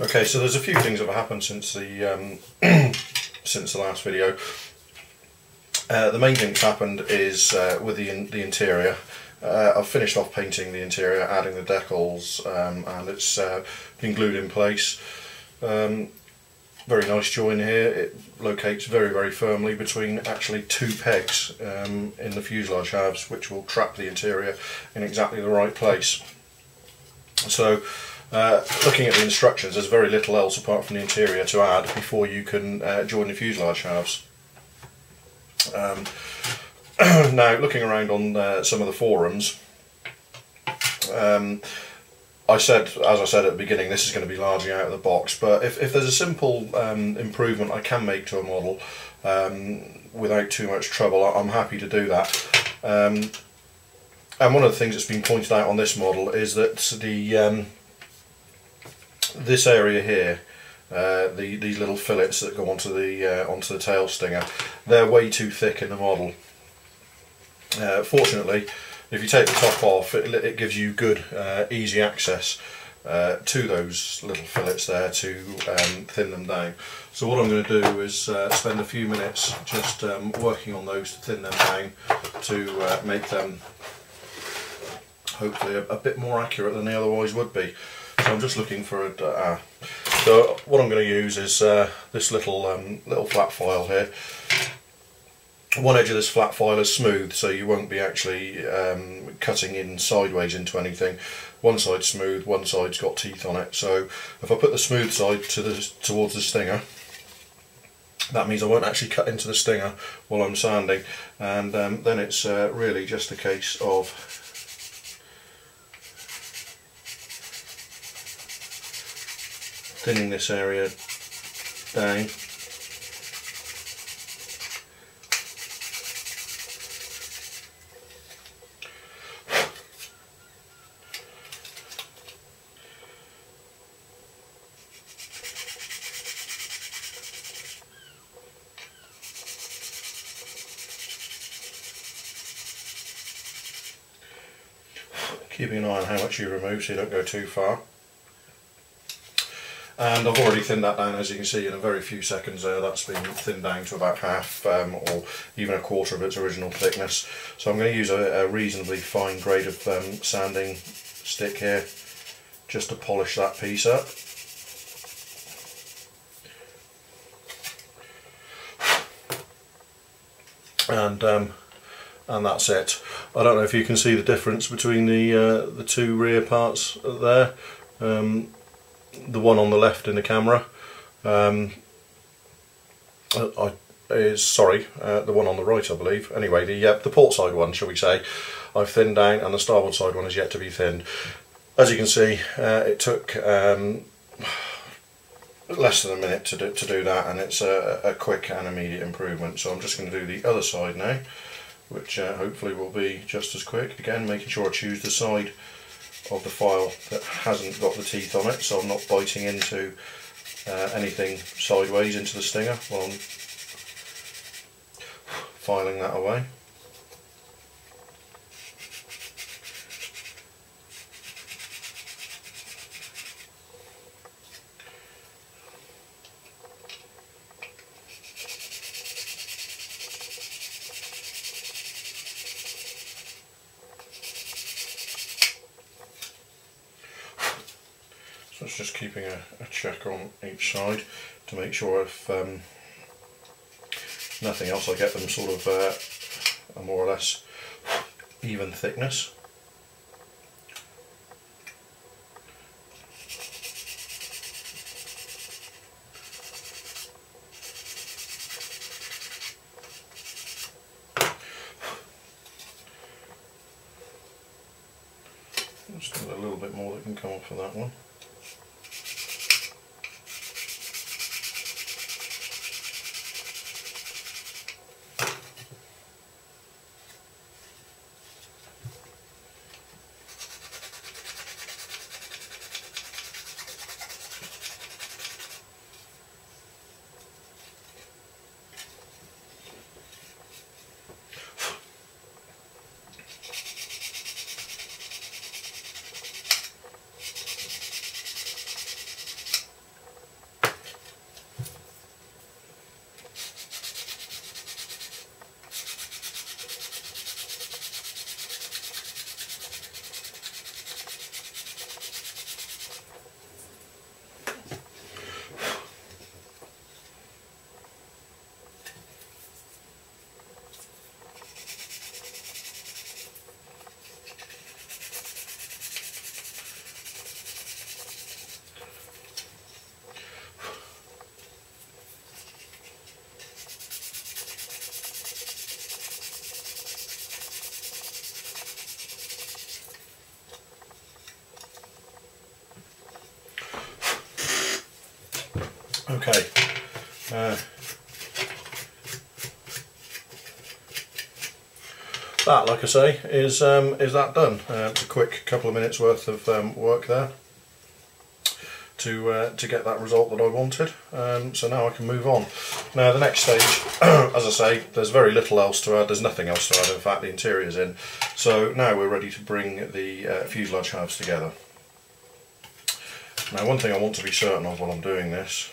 Okay, so there's a few things that have happened since the since the last video. The main thing that's happened is with the interior. I've finished off painting the interior, adding the decals, and it's been glued in place. Very nice join here. It locates very firmly between actually two pegs in the fuselage halves, which will trap the interior in exactly the right place. So looking at the instructions, there's very little else apart from the interior to add before you can join the fuselage halves. Now, looking around on some of the forums, as I said at the beginning, this is going to be largely out of the box, but if there's a simple improvement I can make to a model without too much trouble, I'm happy to do that. And one of the things that's been pointed out on this model is that this area here, these little fillets that go onto the tail stinger, they're way too thick in the model. Fortunately, if you take the top off, it gives you good easy access to those little fillets there to thin them down. So what I'm going to do is spend a few minutes just working on those to thin them down to make them hopefully a bit more accurate than they otherwise would be. So I'm just looking for a... So what I'm going to use is this little flat file here. One edge of this flat file is smooth, so you won't be actually cutting in sideways into anything. One side's smooth, one side's got teeth on it. So if I put the smooth side towards the stinger, that means I won't actually cut into the stinger while I'm sanding, and then it's really just a case of thinning this area down. Keeping an eye on how much you remove so you don't go too far. And I've already thinned that down, as you can see, in a very few seconds there. That's been thinned down to about half or even a quarter of its original thickness. So I'm going to use a reasonably fine grade of sanding stick here just to polish that piece up. And that's it. I don't know if you can see the difference between the two rear parts there. The one on the left in the camera the one on the right, I believe. Anyway, the port side one, shall we say, I've thinned down, and the starboard side one is yet to be thinned. As you can see, it took less than a minute to do that, and it's a quick and immediate improvement. So I'm just going to do the other side now, which hopefully will be just as quick. Again, making sure I choose the side of the file that hasn't got the teeth on it, so I'm not biting into anything sideways into the stinger while I'm filing that away. So it's just keeping a check on each side to make sure if nothing else, I get them sort of a more or less even thickness. Just got a little bit more that can come off of that one. Okay. That, like I say, is that done. It's a quick couple of minutes worth of work there to get that result that I wanted. So now I can move on. Now the next stage, as I say, there's very little else to add. There's nothing else to add. In fact, the interior's in. So now we're ready to bring the fuselage halves together. Now, one thing I want to be certain of while I'm doing this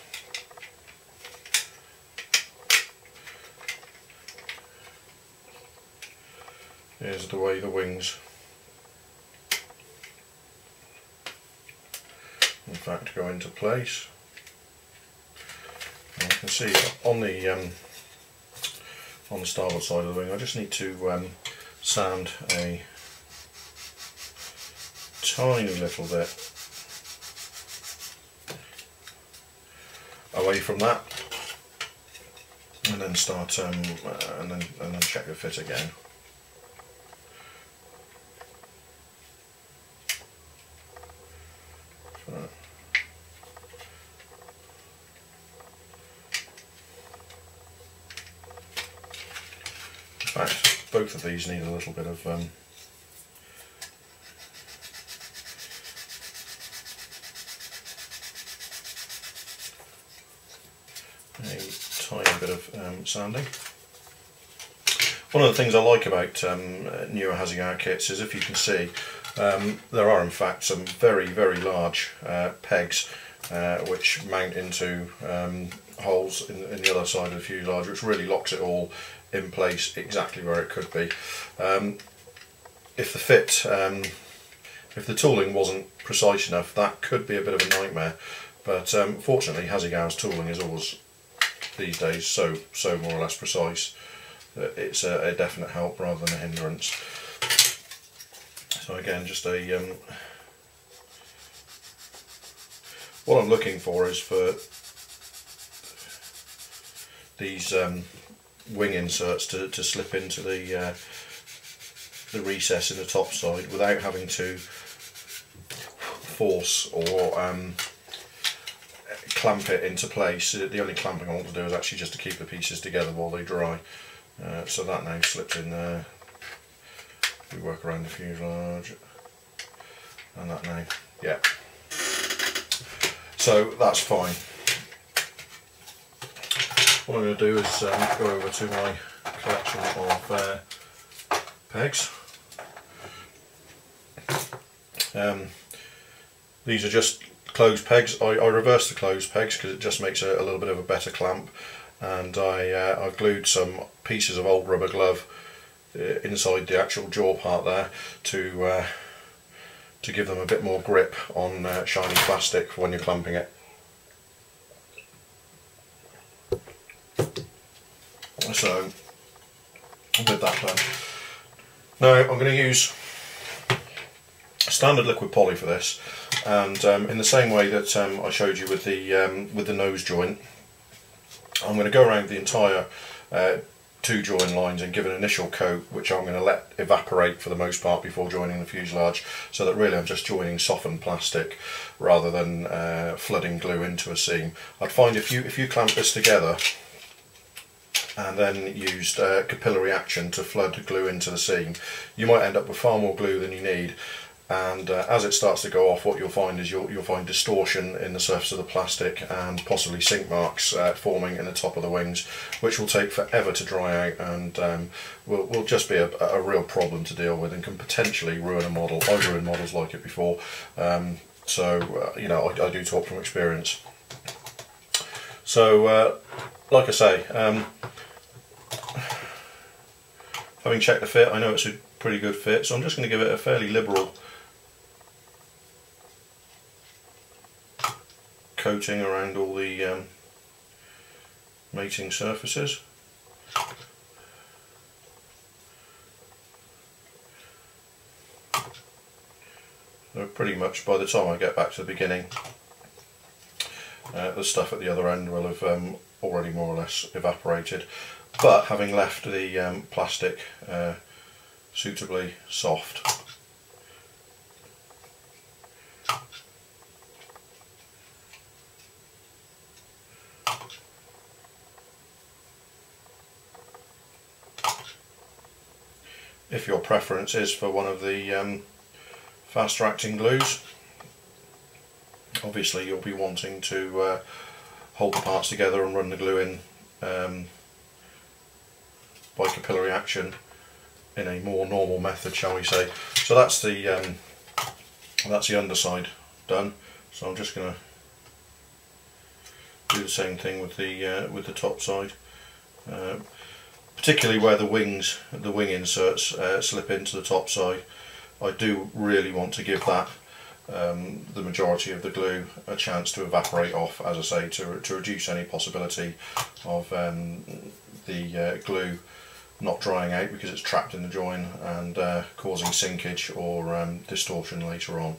is the way the wings, in fact, go into place. And you can see on the starboard side of the wing, I just need to sand a tiny little bit away from that, and then start and then check the fit again. In fact, both of these need a little bit of a tiny bit of sanding. One of the things I like about newer Hasegawa kits is, if you can see, there are in fact some very large pegs which mount into holes in the other side of the fuselage, which really locks it all in place exactly where it could be. If the fit, if the tooling wasn't precise enough, that could be a bit of a nightmare. But fortunately, Hasegawa's tooling is always, these days, so more or less precise that it's a definite help rather than a hindrance. So again, just a what I'm looking for is for these wing inserts to slip into the recess in the top side without having to force or clamp it into place. The only clamping I want to do is actually just to keep the pieces together while they dry. So that now slips in there. We work around the fuselage, and that now, yeah. So that's fine. What I'm going to do is go over to my collection of pegs. These are just closed pegs. I reversed the closed pegs because it just makes a little bit of a better clamp, and I've glued some pieces of old rubber glove inside the actual jaw part there to give them a bit more grip on shiny plastic when you're clamping it. So with that done, now I'm going to use standard liquid poly for this, and in the same way that I showed you with the nose joint, I'm going to go around the entire two join lines and give an initial coat, which I'm going to let evaporate for the most part before joining the fuselage, so that really I'm just joining softened plastic rather than flooding glue into a seam. I'd find if you clamp this together and then used capillary action to flood glue into the seam, you might end up with far more glue than you need. And as it starts to go off, what you'll find is you'll find distortion in the surface of the plastic and possibly sink marks forming in the top of the wings, which will take forever to dry out, and will just be a real problem to deal with and can potentially ruin a model. I've ruined models like it before, so you know, I do talk from experience. So like I say, having checked the fit, I know it's a pretty good fit, so I'm just going to give it a fairly liberal coating around all the mating surfaces. So pretty much by the time I get back to the beginning, the stuff at the other end will have already more or less evaporated, but having left the plastic suitably soft. if your preference is for one of the faster acting glues. Obviously you'll be wanting to hold the parts together and run the glue in by capillary action in a more normal method, shall we say. So that's the underside done. So I'm just going to do the same thing with the top side, particularly where the wing inserts slip into the top side. I do really want to give that the majority of the glue a chance to evaporate off, as I say, to reduce any possibility of the glue not drying out because it's trapped in the join and causing sinkage or distortion later on.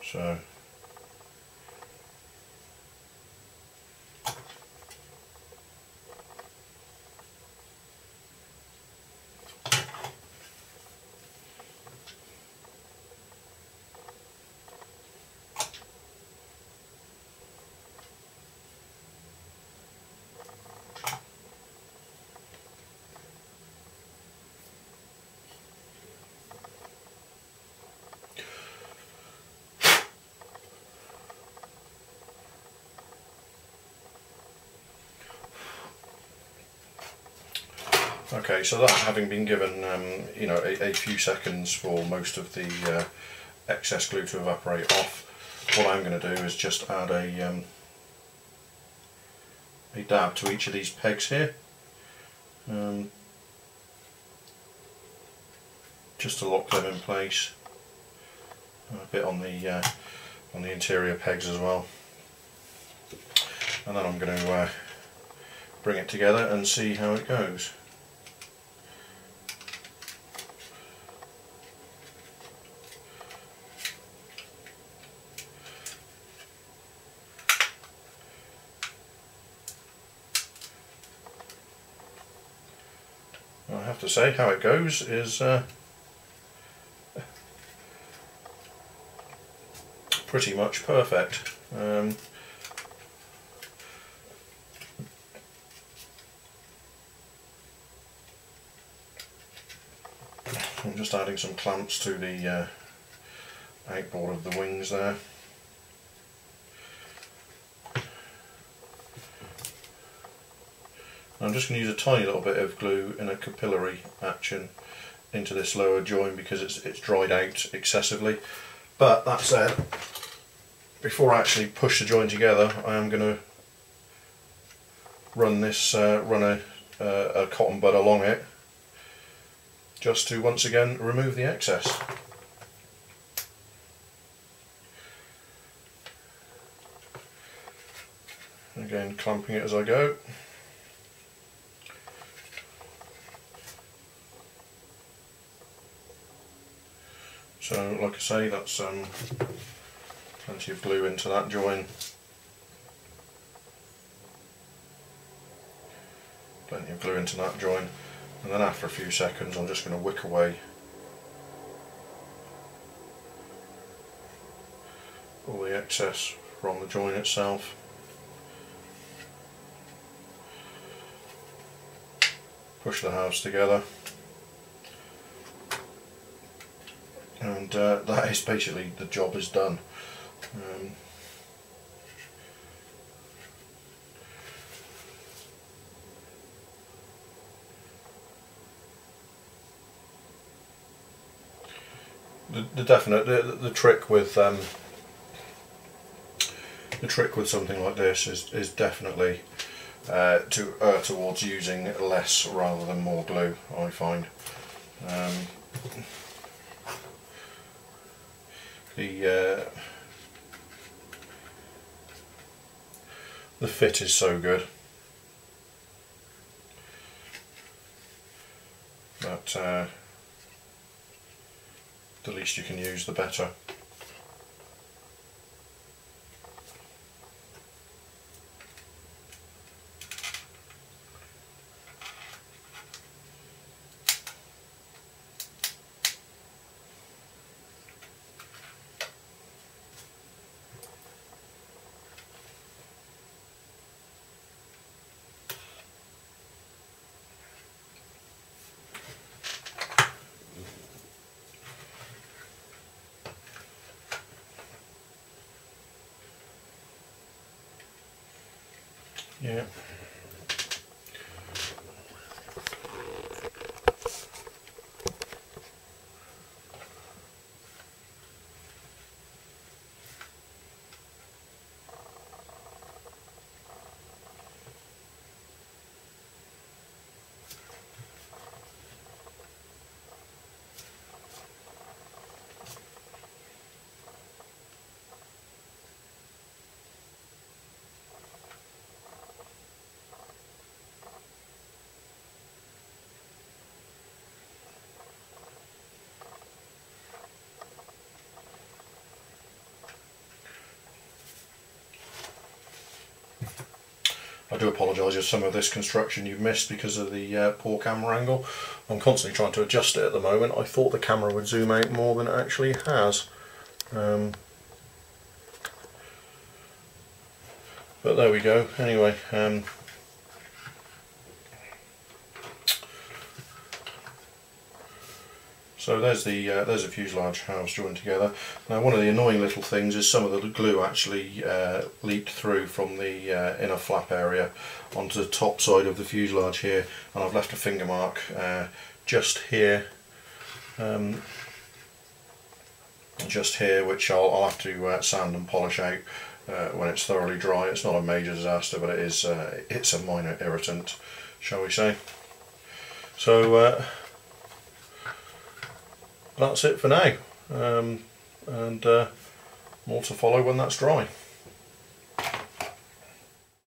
So okay, so that having been given you know, a few seconds for most of the excess glue to evaporate off, what I'm going to do is just add a dab to each of these pegs here, just to lock them in place, and a bit on the interior pegs as well, and then I'm going to bring it together and see how it goes. I have to say, how it goes is pretty much perfect. I'm just adding some clamps to the outboard of the wings there. I'm just going to use a tiny little bit of glue in a capillary action into this lower join because it's dried out excessively. But that said, before I actually push the join together, I am going to run a cotton bud along it, just to once again remove the excess. Again, clamping it as I go. So, like I say, that's plenty of glue into that join. Plenty of glue into that join, and then after a few seconds I'm just going to wick away all the excess from the join itself. Push the halves together. And that is basically, the job is done. The trick with something like this is definitely towards using less rather than more glue, I find. The fit is so good that the least you can use, the better. Yeah. I do apologise if some of this construction you've missed because of the poor camera angle. I'm constantly trying to adjust it at the moment. I thought the camera would zoom out more than it actually has. But there we go. Anyway, so there's the fuselage halves joined together. Now, one of the annoying little things is some of the glue actually leaked through from the inner flap area onto the top side of the fuselage here, and I've left a finger mark just here, which I'll have to sand and polish out when it's thoroughly dry. It's not a major disaster, but it's a minor irritant, shall we say. So that's it for now, and more to follow when that's dry.